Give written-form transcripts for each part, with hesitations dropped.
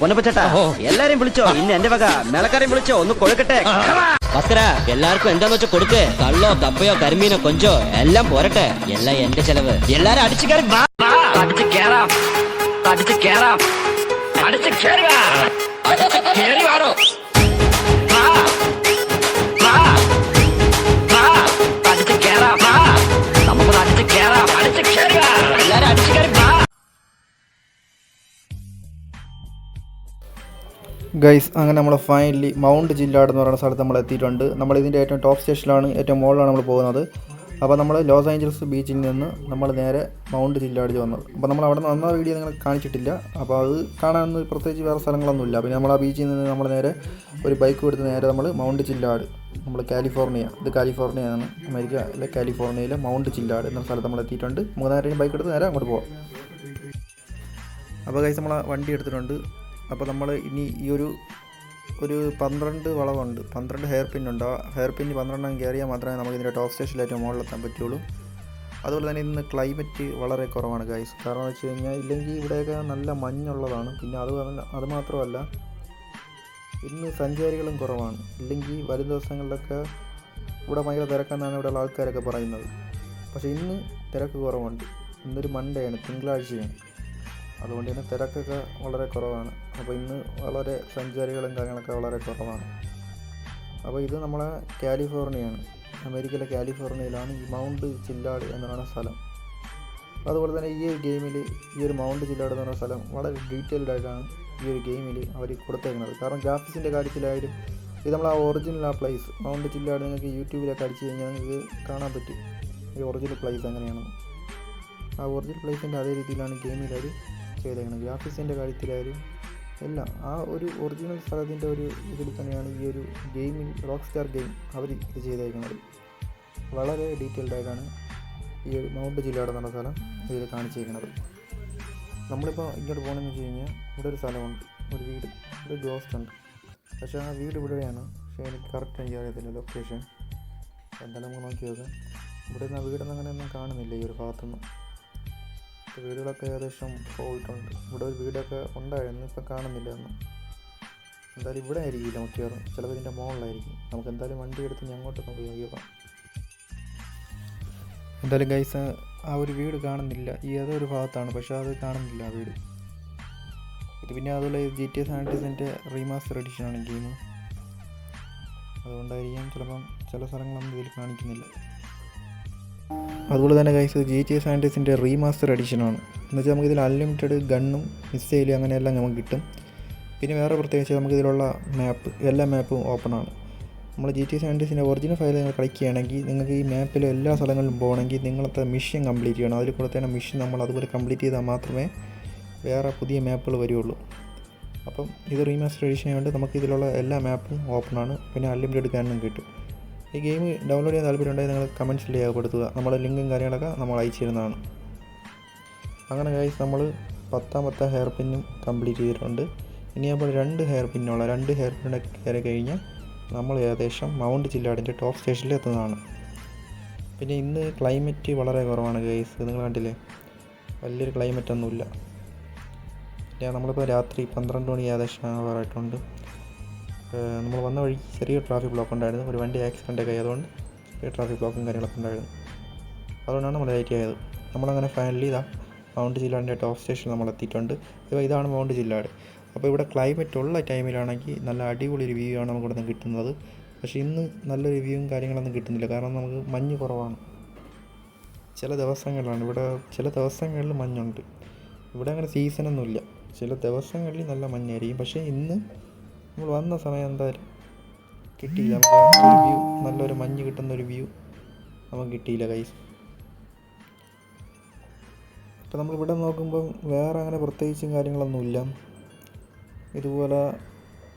പൊന്നപ്പച്ചേട്ടാ എല്ലാരെയും വിളിച്ചോ, ഇന്ന് എന്റെ വക മേളക്കാരെയും വിളിച്ചോ, ഒന്ന് കൊഴുക്കട്ടെ. ഭാസ്കര, എല്ലാവർക്കും എന്താന്ന് വെച്ചാൽ കൊടുക്ക്. കള്ളോ കപ്പയോ കരിമീനോ കൊഞ്ചോ എല്ലാം പോരട്ടെ. എല്ലാം എന്റെ ചെലവ്. എല്ലാരും അടിച്ചു കയറി അടിച്ച് കേറാം, അടിച്ച് കേറാം, അടിച്ച് കേറി വാടോ. അടിച്ച് കേറാം, നമുക്ക് അടിച്ച് കേറാം, അടിച്ച് കേറി വാ. എല്ലാരും അടിച്ച് കയറി വാ. ഗൈസ്, അങ്ങനെ നമ്മൾ ഫൈനലി മൗണ്ട് ജില്ലാട് എന്ന് പറയുന്ന സ്ഥലത്ത് നമ്മൾ എത്തിയിട്ടുണ്ട്. നമ്മളിതിൻ്റെ ഏറ്റവും ടോപ്പ് സ്റ്റേഷനിലാണ്, ഏറ്റവും മുകളിലാണ് നമ്മൾ പോകുന്നത്. അപ്പോൾ നമ്മൾ ലോസ് ഏഞ്ചൽസ് ബീച്ചിൽ നിന്ന് നമ്മൾ നേരെ മൗണ്ട് ജില്ലാട് വന്നത്. അപ്പോൾ നമ്മൾ അവിടെ നിന്ന് വന്ന വീഡിയോ നിങ്ങൾ കാണിച്ചിട്ടില്ല. അപ്പോൾ അത് കാണാനൊന്നും പ്രത്യേകിച്ച് വേറെ സ്ഥലങ്ങളൊന്നുമില്ല. പിന്നെ നമ്മൾ ആ ബീച്ചിൽ നിന്ന് നമ്മൾ നേരെ ഒരു ബൈക്ക് എടുത്ത് നേരെ നമ്മൾ മൗണ്ട് ജില്ലാട്, നമ്മൾ കാലിഫോർണിയ, ഇത് കാലിഫോർണിയയാണ്, അമേരിക്കയിലെ കാലിഫോർണിയയിലെ മൗണ്ട് ജില്ലാട് എന്ന സ്ഥലത്ത് നമ്മൾ എത്തിയിട്ടുണ്ട്. നമുക്ക് നേരെ ബൈക്ക് എടുത്ത് നേരെ അങ്ങോട്ട് പോകാം. അപ്പോൾ ഗൈസ്, നമ്മൾ വണ്ടി എടുത്തിട്ടുണ്ട്. അപ്പോൾ നമ്മൾ ഇനി ഈ ഒരു 12 വളവുണ്ട്, 12 ഹെയർ പിന്നുണ്ട്. ആ ഹെയർ പിന്ന് 12 കയറിയാൽ മാത്രമേ നമുക്ക് ഇതിൻ്റെ ടോപ്പ് സ്റ്റേഷനിലേറ്റവും മുകളിലെത്താൻ പറ്റുള്ളൂ. അതുപോലെ തന്നെ ഇന്ന് ക്ലൈമറ്റ് വളരെ കുറവാണ് ഗൈസ്. കാരണം എന്ന് വെച്ച് കഴിഞ്ഞാൽ ഇല്ലെങ്കിൽ ഇവിടെയൊക്കെ നല്ല മഞ്ഞുള്ളതാണ്. പിന്നെ അത് മാത്രമല്ല, ഇന്ന് സഞ്ചാരികളും കുറവാണ്. ഇല്ലെങ്കിൽ വരും ദിവസങ്ങളിലൊക്കെ ഇവിടെ ഭയങ്കര തിരക്കെന്നാണ് ഇവിടെയുള്ള ആൾക്കാരൊക്കെ പറയുന്നത്. പക്ഷേ ഇന്ന് തിരക്ക് കുറവുണ്ട്. ഇന്നൊരു മൺഡേ ആണ്, തിങ്കളാഴ്ചയാണ്. അതുകൊണ്ട് തന്നെ തിരക്കൊക്കെ വളരെ കുറവാണ്. അപ്പോൾ ഇന്ന് വളരെ സഞ്ചാരികളും കാര്യങ്ങളൊക്കെ വളരെ കുറവാണ്. അപ്പോൾ ഇത് നമ്മളെ കാലിഫോർണിയയാണ്, അമേരിക്കയിലെ കാലിഫോർണിയയിലാണ് ഈ മൗണ്ട് ജില്ലാട് എന്ന് പറയുന്ന സ്ഥലം. അതുപോലെ തന്നെ ഈ ഒരു ഗെയിമിൽ ഈ ഒരു മൗണ്ട് ജില്ലാട് എന്ന് പറയുന്ന സ്ഥലം വളരെ ഡീറ്റെയിൽഡ് ആയിട്ടാണ് ഈ ഒരു ഗെയിമിൽ അവർ കൊടുത്തേക്കുന്നത്. കാരണം ഗ്രാഫിക്സിൻ്റെ കാര്യത്തിലായാലും ഇത് നമ്മൾ ആ ഒറിജിനൽ ആ പ്ലേസ് മൗണ്ട് ജില്ലാട് നിങ്ങൾക്ക് യൂട്യൂബിലൊക്കെ അടിച്ചു കഴിഞ്ഞാൽ നിങ്ങൾക്ക് കാണാൻ പറ്റും ഈ ഒറിജിനൽ പ്ലേസ് എങ്ങനെയാണെന്ന്. ആ ഒറിജിനൽ പ്ലേസിൻ്റെ അതേ രീതിയിലാണ് ഗെയിമിൽ അവർ ചെയ്തേക്കുന്നത്. ഗ്രാഫിക്സിൻ്റെ കാര്യത്തിലായാലും എല്ലാം ആ ഒരു ഒറിജിനൽ സ്ഥലത്തിൻ്റെ ഒരു ഇതിൽ തന്നെയാണ് ഈ ഒരു ഗെയിമിൽ റോക്ക് സ്റ്റാർ ഗെയിം അവർ ഇത് ചെയ്തേക്കുന്നത്. വളരെ ഡീറ്റെയിൽഡ് ആയിട്ടാണ് ഈ ഒരു മൗണ്ട് ജില്ലാട് എന്ന സ്ഥലം ഇതിൽ കാണിച്ചിരിക്കുന്നത്. നമ്മളിപ്പോൾ ഇങ്ങോട്ട് പോകണമെന്ന് വെച്ച് കഴിഞ്ഞാൽ ഇവിടെ ഒരു സ്ഥലമുണ്ട്, ഒരു വീട്, ഒരു ഗോസ്റ്റ് ഉണ്ട്. പക്ഷേ ആ വീട് ഇവിടെയാണ്. പക്ഷേ എനിക്ക് കറക്റ്റ് എനിക്ക് അറിയത്തില്ല ലൊക്കേഷൻ. എന്തായാലും നമുക്ക് നോക്കി നോക്കാം. ഇവിടെ നിന്ന് വീടൊന്നും അങ്ങനെയൊന്നും കാണുന്നില്ല ഈ ഒരു ഭാഗത്തുനിന്ന്. വീടുകളൊക്കെ ഏകദേശം പോയിട്ടുണ്ട്. ഇവിടെ ഒരു വീടൊക്കെ ഉണ്ടായിരുന്നു, ഇപ്പം കാണുന്നില്ല ഒന്നും. എന്തായാലും ഇവിടെ ആയിരിക്കില്ല മിക്കവാറും, ചിലപ്പോൾ ഇതിൻ്റെ മുകളിലായിരിക്കും. നമുക്ക് എന്തായാലും വണ്ടി എടുത്ത് ഞാൻ അങ്ങോട്ടൊക്കെ ഉപയോഗിക്കാം. എന്തായാലും ഗൈസ്, ആ ഒരു വീട് കാണുന്നില്ല. ഈ ഏതൊരു ഭാഗത്താണ്, പക്ഷേ അത് കാണുന്നില്ല ആ വീട്. ഇത് പിന്നെ അതുപോലെ GTA San Andreasന്റെ റീമാസ്റ്റർ എഡിഷനാണ് ഗെയിം. അതുകൊണ്ടായിരിക്കും ചിലപ്പം ചില സ്ഥലങ്ങളൊന്നും ഇതിൽ കാണിക്കുന്നില്ല. അതുപോലെ തന്നെ ഗൈസ്, GTA San Andreasന്റെ റീമാസ്റ്റർ എഡിഷനാണ്. എന്നുവെച്ചാൽ നമുക്കിതിൽ അൺലിമിറ്റഡ് ഗണ്ണും മിസൈലും അങ്ങനെയെല്ലാം നമുക്ക് കിട്ടും. പിന്നെ വേറെ പ്രത്യേകിച്ച് നമുക്കിതിലുള്ള മാപ്പ്, എല്ലാ മാപ്പും ഓപ്പണാണ്. നമ്മൾ GTA San Andreasന്റെ ഒറിജിനൽ ഫയൽ നിങ്ങൾ കളിക്കുകയാണെങ്കിൽ നിങ്ങൾക്ക് ഈ മാപ്പിലെ എല്ലാ സ്ഥലങ്ങളിലും പോകണമെങ്കിൽ നിങ്ങളത്തെ മിഷൻ കംപ്ലീറ്റ് ചെയ്യണം. അതിൽ കൊടുത്തേണ്ട മിഷൻ നമ്മൾ അതുപോലെ കംപ്ലീറ്റ് ചെയ്താൽ മാത്രമേ വേറെ പുതിയ മാപ്പുകൾ വരുള്ളൂ. അപ്പം ഇത് റീമാസ്റ്റർ എഡിഷൻ ആയതുകൊണ്ട് നമുക്കിതിലുള്ള എല്ലാ മാപ്പും ഓപ്പണാണ്. പിന്നെ അൺലിമിറ്റഡ് ഗണ്ണും കിട്ടും. ഈ ഗെയിം ഡൗൺലോഡ് ചെയ്യാൻ താല്പര്യമുണ്ടെങ്കിൽ നിങ്ങൾ കമൻറ്റ്സിൽ രേഖപ്പെടുത്തുക. നമ്മുടെ ലിങ്കും കാര്യങ്ങളൊക്കെ നമ്മൾ അയച്ചു തരുന്നതാണ്. അങ്ങനെ ഗൈസ്, നമ്മൾ 10ാമത്തെ ഹെയർ പിന്നും കംപ്ലീറ്റ് ചെയ്തിട്ടുണ്ട്. ഇനി അപ്പോൾ 2 ഹെയർ പിന്നുള്ള 2 ഹെയർ പിന്നൊക്കെ കയറി കഴിഞ്ഞാൽ നമ്മൾ ഏകദേശം മൗണ്ട് ജില്ലാടിൻ്റെ ടോപ്പ് സ്റ്റേഷനിൽ എത്തുന്നതാണ്. പിന്നെ ഇന്ന് ക്ലൈമറ്റ് വളരെ കുറവാണ് ഗൈസ്. നിങ്ങൾ കണ്ടില്ലേ, വലിയൊരു ക്ലൈമറ്റ് ഒന്നുമില്ല. നമ്മളിപ്പോൾ രാത്രി 12 മണി ഏകദേശം ആവാറായിട്ടുണ്ട്. നമ്മൾ വന്ന വഴി ചെറിയ ട്രാഫിക് ബ്ലോക്ക് ഉണ്ടായിരുന്നു. ഒരു വണ്ടി ആക്സിഡൻ്റ് ഒക്കെ ആയതുകൊണ്ട് ചെറിയ ട്രാഫിക് ബ്ലോക്കും കാര്യങ്ങളൊക്കെ ഉണ്ടായിരുന്നു. അതുകൊണ്ടാണ് നമ്മൾ ലേറ്റ് ആയത്. നമ്മളങ്ങനെ ഫൈനലി മൗണ്ട് ജില്ലാടിൻ്റെ ടോപ്പ് സ്റ്റേഷൻ നമ്മൾ എത്തിയിട്ടുണ്ട്. ഇപ്പോൾ ഇതാണ് മൗണ്ട് ജില്ലാട്. അപ്പോൾ ഇവിടെ ക്ലൈമറ്റ് ഉള്ള ടൈമിലാണെങ്കിൽ നല്ല അടിപൊളി ഒരു വ്യൂ ആണ് നമുക്ക് ഇവിടെ നിന്ന് കിട്ടുന്നത്. പക്ഷേ ഇന്ന് നല്ല റിവ്യൂവും കാര്യങ്ങളൊന്നും കിട്ടുന്നില്ല. കാരണം നമുക്ക് മഞ്ഞ് കുറവാണ്. ചില ദിവസങ്ങളിലാണ് ഇവിടെ, ചില ദിവസങ്ങളിൽ മഞ്ഞുണ്ട്. ഇവിടെ അങ്ങനെ സീസണൊന്നുമില്ല. ചില ദിവസങ്ങളിൽ നല്ല മഞ്ഞായിരിക്കും. പക്ഷേ ഇന്ന് നമ്മൾ വന്ന സമയം എന്തായാലും കിട്ടിയില്ല. നമുക്ക് ഒരു വ്യൂ, നല്ലൊരു മഞ്ഞ് കിട്ടുന്നൊരു വ്യൂ നമുക്ക് കിട്ടിയില്ല ഗൈസ്. അപ്പോൾ നമ്മളിവിടെ നോക്കുമ്പം വേറെ അങ്ങനെ പ്രത്യേകിച്ചും കാര്യങ്ങളൊന്നുമില്ല. ഇതുപോലെ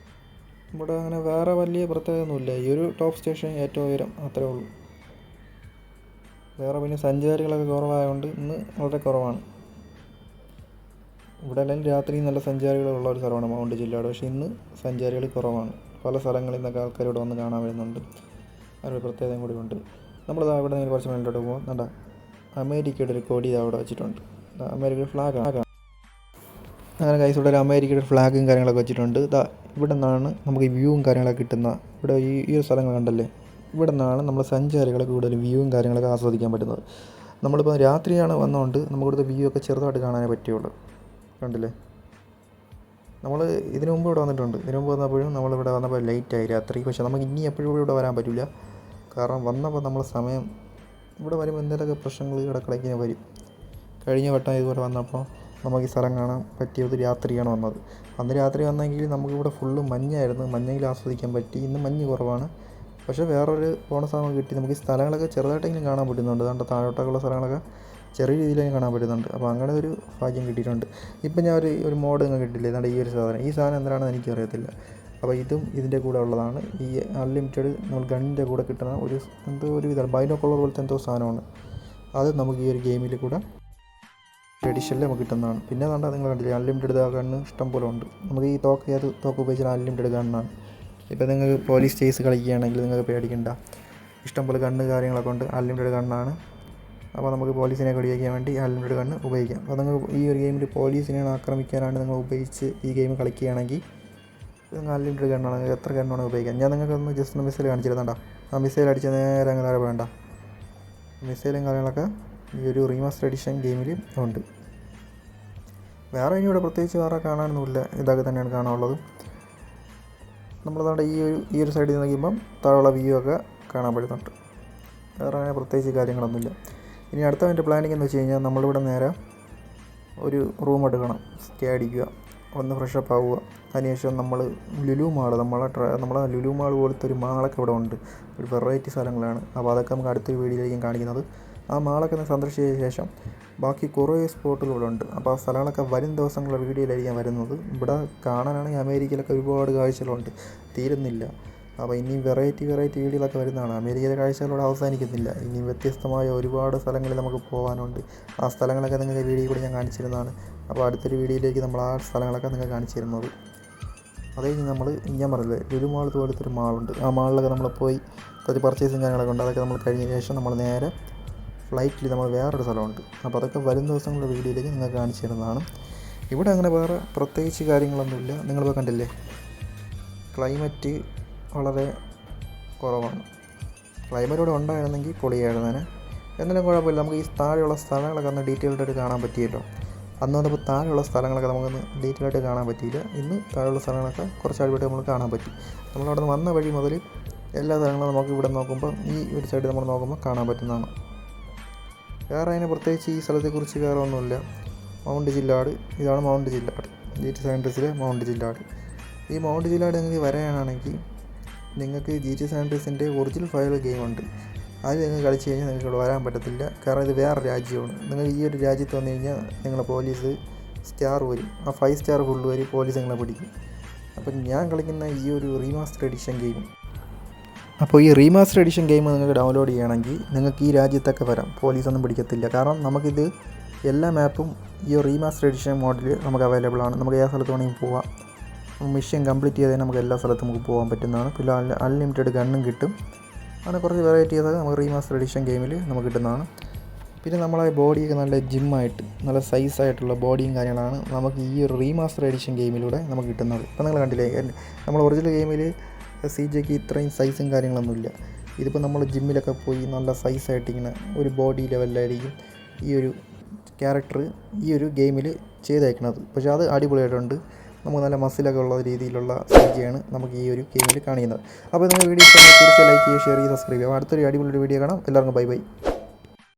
ഇവിടെ അങ്ങനെ വേറെ വലിയ പ്രത്യേകതയൊന്നുമില്ല. ഈ ഒരു ടോപ്പ് സ്റ്റേഷൻ ഏറ്റവും ഉയരം അത്രേ ഉള്ളൂ. വേറെ പിന്നെ സഞ്ചാരികളൊക്കെ കുറവായതുകൊണ്ട് ഇന്ന് വളരെ കുറവാണ്. ഇവിടെ അല്ലെങ്കിൽ രാത്രി നല്ല സഞ്ചാരികളുള്ള ഒരു സ്ഥലമാണ് മൗണ്ട് ജില്ലാട്. പക്ഷേ ഇന്ന് സഞ്ചാരികൾ കുറവാണ്. പല സ്ഥലങ്ങളിൽ നിന്നൊക്കെ ആൾക്കാർ ഇവിടെ വന്ന് കാണാൻ വരുന്നുണ്ട്. അതിനൊരു പ്രത്യേകതയും കൂടി ഉണ്ട്. നമ്മളിതാ ഇവിടെ നിന്ന് കുറച്ച് മുന്നോട്ട് പോകുമ്പോൾ എന്താ അമേരിക്കയുടെ ഒരു കൊടി അവിടെ വെച്ചിട്ടുണ്ട്. അമേരിക്കയുടെ ഫ്ലാഗാണ്. അങ്ങനെ ഗൈസ് ഇവിടെ ഒരു അമേരിക്കയുടെ ഫ്ലാഗും കാര്യങ്ങളൊക്കെ വെച്ചിട്ടുണ്ട്. ഇതാ ഇവിടെ നിന്നാണ് നമുക്ക് വ്യൂവും കാര്യങ്ങളൊക്കെ കിട്ടുന്ന. ഇവിടെ ഈ ഒരു സ്ഥലങ്ങൾ കണ്ടല്ലേ, ഇവിടെ നിന്നാണ് നമ്മൾ സഞ്ചാരികളൊക്കെ കൂടുതൽ വ്യൂവും കാര്യങ്ങളൊക്കെ ആസ്വദിക്കാൻ പറ്റുന്നത്. നമ്മളിപ്പോൾ രാത്രിയാണ് വന്നതുകൊണ്ട് നമുക്കിവിടുത്തെ വ്യൂ ഒക്കെ ചെറുതായിട്ട് കാണാനേ പറ്റുള്ളൂ. കണ്ടില്ലേ, നമ്മൾ ഇതിനു മുമ്പ് ഇവിടെ വന്നിട്ടുണ്ട്. ഇതിനു മുമ്പ് വന്നപ്പോഴും നമ്മളിവിടെ വന്നപ്പോൾ ലേറ്റായി രാത്രി. പക്ഷേ നമുക്ക് ഇനി എപ്പോഴും ഇവിടെ വരാൻ പറ്റില്ല. കാരണം വന്നപ്പോൾ നമ്മൾ സമയം ഇവിടെ വരുമ്പോൾ എന്തെങ്കിലുമൊക്കെ പ്രശ്നങ്ങൾ ഇടക്കിടയ്ക്ക് വരും. കഴിഞ്ഞ വട്ടം ഇതുപോലെ വന്നപ്പോൾ നമുക്ക് ഈ സ്ഥലം കാണാൻ പറ്റിയത് രാത്രിയാണ് വന്നത്. അന്ന് രാത്രി വന്നെങ്കിൽ നമുക്കിവിടെ ഫുള്ള് മഞ്ഞായിരുന്നു. മഞ്ഞെങ്കിലും ആസ്വദിക്കാൻ പറ്റി. ഇന്ന് മഞ്ഞ് കുറവാണ്. പക്ഷേ വേറൊരു ബോണസ് നമുക്ക് കിട്ടി. നമുക്ക് ഈ സ്ഥലങ്ങളൊക്കെ ചെറുതായിട്ടെങ്കിലും കാണാൻ പറ്റുന്നുണ്ട്. അതുകൊണ്ട് താഴോട്ടൊക്കെയുള്ള സ്ഥലങ്ങളൊക്കെ ചെറിയ രീതിയിലും കാണാൻ പറ്റുന്നുണ്ട്. അപ്പോൾ അങ്ങനെ ഒരു ഭാഗ്യം കിട്ടിയിട്ടുണ്ട്. ഇപ്പം ഞാൻ ഒരു മോഡ് നിങ്ങൾ കിട്ടില്ലേ, ഏതാണ്ട് ഈ ഒരു സാധനം. ഈ സാധനം എന്താണെന്ന് എനിക്കറിയത്തില്ല. അപ്പോൾ ഇതും ഇതിൻ്റെ കൂടെ ഉള്ളതാണ്. ഈ അൺലിമിറ്റഡ് നമ്മൾ ഗണ്ണിൻ്റെ കൂടെ കിട്ടുന്ന എന്തോ ഒരു ഇതാണ്, ബൈനോക്കുലർ പോലത്തെ എന്തോ സാധനമാണ്. അത് നമുക്ക് ഈ ഒരു ഗെയിമിൽ കൂടെ എഡിഷനിൽ നമുക്ക് കിട്ടുന്നതാണ്. പിന്നെ കണ്ടാൽ നിങ്ങൾ കണ്ടില്ലേ, അൺലിമിറ്റഡ് ഗണ്ണ് ഇഷ്ടം പോലെ ഉണ്ട്. നമുക്ക് ഈ തോക്ക് ഉപയോഗിച്ചാൽ അൺലിമിറ്റഡ് ഗണ്ണാണ്. ഇപ്പോൾ നിങ്ങൾക്ക് പോലീസ് ചേസ് കളിക്കുകയാണെങ്കിൽ നിങ്ങൾക്ക് പേടിക്കണ്ട, ഇഷ്ടംപോലെ ഗണ്ണ് കാര്യങ്ങളൊക്കെ ഉണ്ട്. അൺലിമിറ്റഡ് ഗണ്ണാണ്. അപ്പോൾ നമുക്ക് പോലീസിനെ വെടിവയ്ക്കാൻ വേണ്ടി അൺലിമിറ്റഡ് ഗണ്ണ് ഉപയോഗിക്കാം. അപ്പോൾ നിങ്ങൾ ഈ ഒരു ഗെയിമിൽ പോലീസിനെ ആക്രമിക്കാനാണ് നിങ്ങൾ ഉപയോഗിച്ച് ഈ ഗെയിം കളിക്കുകയാണെങ്കിൽ നിങ്ങൾ അൺലിമിറ്റഡ് ഗണ്ണാണ്, എത്ര ഗണ്ണാണ് ഉപയോഗിക്കാം. ഞാൻ നിങ്ങൾക്കൊന്ന് ജസ്റ്റ് ഒന്ന് മിസൈൽ കാണിച്ചിരുന്നുണ്ടോ, ആ മിസൈൽ അടിച്ച് നേരെ അങ്ങ് താഴെ വേണ്ട. മിസൈലും കാര്യങ്ങളൊക്കെ ഈ ഒരു റീമാസ്റ്റർ എഡിഷൻ ഗെയിമിൽ ഉണ്ട്. വേറെ ഇനി ഇവിടെ പ്രത്യേകിച്ച് വേറെ കാണാനൊന്നുമില്ല. ഇതൊക്കെ തന്നെയാണ് കാണാനുള്ളത്. നമ്മളതാണ്ട് ഈ ഒരു സൈഡിൽ നോക്കുമ്പം താഴെയുള്ള വ്യൂ ഒക്കെ കാണാൻ പറ്റുന്നുണ്ട്. വേറെ അങ്ങനെ പ്രത്യേകിച്ച് കാര്യങ്ങളൊന്നുമില്ല. ഇനി അടുത്ത എൻ്റെ പ്ലാനിങ് എന്ന് വെച്ച് കഴിഞ്ഞാൽ നമ്മളിവിടെ നേരെ ഒരു റൂം എടുക്കണം, സ്റ്റേ അടിക്കുക, ഒന്ന് ഫ്രഷപ്പ് ആവുക. അതിനുശേഷം നമ്മൾ ലുലു മാൾ, നമ്മളെ ലുലു മാൾ പോലത്തെ ഒരു മാളൊക്കെ ഇവിടെ ഉണ്ട്. ഒരു വെറൈറ്റി സ്ഥലങ്ങളാണ്. അപ്പോൾ അതൊക്കെ നമുക്ക് അടുത്തൊരു വീഡിയോയിലേക്കും കാണിക്കുന്നത്. ആ മാളൊക്കെ സന്ദർശിച്ച ശേഷം ബാക്കി കുറേ സ്പോട്ടുകൾ ഉണ്ട്. അപ്പോൾ ആ സ്ഥലങ്ങളൊക്കെ വരും ദിവസങ്ങളുടെ വീഡിയോയിലായിരിക്കും വരുന്നത്. ഇവിടെ കാണാനാണെങ്കിൽ അമേരിക്കയിലൊക്കെ ഒരുപാട് കാഴ്ചകളുണ്ട്, തീരുന്നില്ല. അപ്പോൾ ഇനി വെറൈറ്റി വീഡിയോകളൊക്കെ വരുന്നതാണ്. അമേരിക്കയിലെ കാഴ്ചകളോട് അവസാനിക്കുന്നില്ല. ഇനി വ്യത്യസ്തമായ ഒരുപാട് സ്ഥലങ്ങളിൽ നമുക്ക് പോകാനുണ്ട്. ആ സ്ഥലങ്ങളൊക്കെ നിങ്ങൾക്ക് വീഡിയോ കൂടി ഞാൻ കാണിച്ചിരുന്നതാണ്. അപ്പോൾ അടുത്തൊരു വീഡിയോയിലേക്ക് നമ്മൾ ആ സ്ഥലങ്ങളൊക്കെ നിങ്ങൾക്ക് കാണിച്ചു തരുന്നത്. അത് കഴിഞ്ഞ് ഞാൻ പറഞ്ഞില്ലേ, ലുലു മാൾ പോലത്തെ ഒരു മാളുണ്ട്. ആ മാളിലൊക്കെ നമ്മൾ പോയി കുറച്ച് പർച്ചേസും കാര്യങ്ങളൊക്കെ ഉണ്ട്. അതൊക്കെ നമ്മൾ കഴിഞ്ഞ ശേഷം നമ്മൾ നേരെ ഫ്ലൈറ്റിൽ നമ്മൾ വേറൊരു സ്ഥലമുണ്ട്. അപ്പോൾ അതൊക്കെ വരും ദിവസങ്ങളുടെ വീഡിയോയിലേക്ക് നിങ്ങൾക്ക് കാണിച്ചു തരുന്നതാണ്. ഇവിടെ അങ്ങനെ വേറെ പ്രത്യേകിച്ച് കാര്യങ്ങളൊന്നുമില്ല. നിങ്ങളിപ്പോൾ കണ്ടില്ലേ, ക്ലൈമറ്റ് വളരെ കുറവാണ്. ക്ലൈമറ്റ് ഇവിടെ ഉണ്ടായിരുന്നെങ്കിൽ പൊളിയായിരുന്നേനെ. എന്നാലും കുഴപ്പമില്ല. നമുക്ക് ഈ താഴെയുള്ള സ്ഥലങ്ങളൊക്കെ ഒന്ന് ഡീറ്റെയിൽഡായിട്ട് കാണാൻ പറ്റിയല്ലോ. അന്ന് വന്നപ്പോൾ താഴെയുള്ള സ്ഥലങ്ങളൊക്കെ നമുക്കൊന്ന് ഡീറ്റെയിൽ ആയിട്ട് കാണാൻ പറ്റിയില്ല. ഇന്ന് താഴെയുള്ള സ്ഥലങ്ങളൊക്കെ കുറച്ച് അടിപൊളിയായിട്ട് നമുക്ക് കാണാൻ പറ്റി. നമ്മളവിടെ നിന്ന് വന്ന വഴി മുതൽ എല്ലാ സ്ഥലങ്ങളും നമുക്ക് ഇവിടെ നോക്കുമ്പോൾ ഈ ഒരു സൈഡ് നമ്മൾ നോക്കുമ്പോൾ കാണാൻ പറ്റുന്നതാണ്. വേറെ അതിന് പ്രത്യേകിച്ച് ഈ സ്ഥലത്തെക്കുറിച്ച് വേറെ ഒന്നുമില്ല. മൗണ്ട് ജില്ലാട്, ഇതാണ് മൗണ്ട് ജില്ലാട്, GTA San Andreasലെ മൗണ്ട് ജില്ലാട്. ഈ മൗണ്ട് ജില്ലാട് നിങ്ങൾക്ക് വരാനാണെങ്കിൽ നിങ്ങൾക്ക് GTA San Andreasൻ്റെ ഒറിജിനൽ ഫയൽ ഗെയിമുണ്ട്. അത് നിങ്ങൾ കളിച്ച് കഴിഞ്ഞാൽ നിങ്ങൾക്ക് ഇവിടെ വരാൻ പറ്റത്തില്ല. കാരണം ഇത് വേറെ രാജ്യമാണ്. നിങ്ങൾ ഈ ഒരു രാജ്യത്ത് വന്നു കഴിഞ്ഞാൽ നിങ്ങളെ പോലീസ് സ്റ്റാർ വരും, ആ 5 സ്റ്റാർ ഫുള്ള് വരും, പോലീസ് നിങ്ങളെ പിടിക്കും. അപ്പം ഞാൻ കളിക്കുന്ന ഈ ഒരു റീമാസ്റ്റർ എഡിഷൻ ഗെയിം, അപ്പോൾ ഈ റീമാസ്റ്റർ എഡിഷൻ ഗെയിം നിങ്ങൾക്ക് ഡൗൺലോഡ് ചെയ്യണമെങ്കിൽ നിങ്ങൾക്ക് ഈ രാജ്യത്തൊക്കെ വരാം, പോലീസൊന്നും പിടിക്കത്തില്ല. കാരണം നമുക്കിത് എല്ലാ മാപ്പും ഈ റീമാസ്റ്റർ എഡിഷൻ മോഡിൽ നമുക്ക് അവൈലബിൾ ആണ്. നമുക്ക് ഏത് സ്ഥലത്ത് വേണമെങ്കിൽ പോവാം. മിഷൻ കംപ്ലീറ്റ് ചെയ്താൽ നമുക്ക് എല്ലാ സ്ഥലത്തും നമുക്ക് പോകാൻ പറ്റുന്നതാണ്. പിന്നെ അൺലിമിറ്റഡ് ഗണ്ണും കിട്ടും. അങ്ങനെ കുറച്ച് വെറൈറ്റി ചെയ്താൽ നമുക്ക് റീമാസ്റ്റർ എഡിഷൻ ഗെയിമിൽ നമുക്ക് കിട്ടുന്നതാണ്. പിന്നെ നമ്മളെ ബോഡിയൊക്കെ നല്ല ജിമ്മായിട്ട് നല്ല സൈസായിട്ടുള്ള ബോഡിയും കാര്യങ്ങളാണ് നമുക്ക് ഈ ഒരു റീമാസ്റ്റർ എഡിഷൻ ഗെയിമിലൂടെ നമുക്ക് കിട്ടുന്നത്. ഇപ്പോൾ നിങ്ങൾ കണ്ടില്ലേ, നമ്മൾ ഒറിജിനൽ ഗെയിമിൽ CJക്ക് ഇത്രയും സൈസും കാര്യങ്ങളൊന്നുമില്ല. ഇതിപ്പോൾ നമ്മൾ ജിമ്മിലൊക്കെ പോയി നല്ല സൈസായിട്ട് ഇങ്ങനെ ഒരു ബോഡി ലെവലിലായിരിക്കും ഈ ഒരു ക്യാരക്ടർ ഈ ഒരു ഗെയിമിൽ ചെയ്തേക്കുന്നത്. പക്ഷേ അത് അടിപൊളിയായിട്ടുണ്ട്. നമുക്ക് നല്ല മസിലൊക്കെ ഉള്ള രീതിയിലുള്ള CJയാണ് നമുക്ക് ഈ ഒരു ഗെയിമിൽ കാണിക്കുന്നത്. അപ്പോൾ നിങ്ങൾ വീഡിയോ തീർച്ചയായും ലൈക്ക് ചെയ്യുക, ഷെയർ ചെയ്യുക, സബ്സ്ക്രൈബ് ചെയ്യുക. അടുത്തൊരു അടിപൊളി വീഡിയോ കാണാം. എല്ലാവർക്കും ബൈ.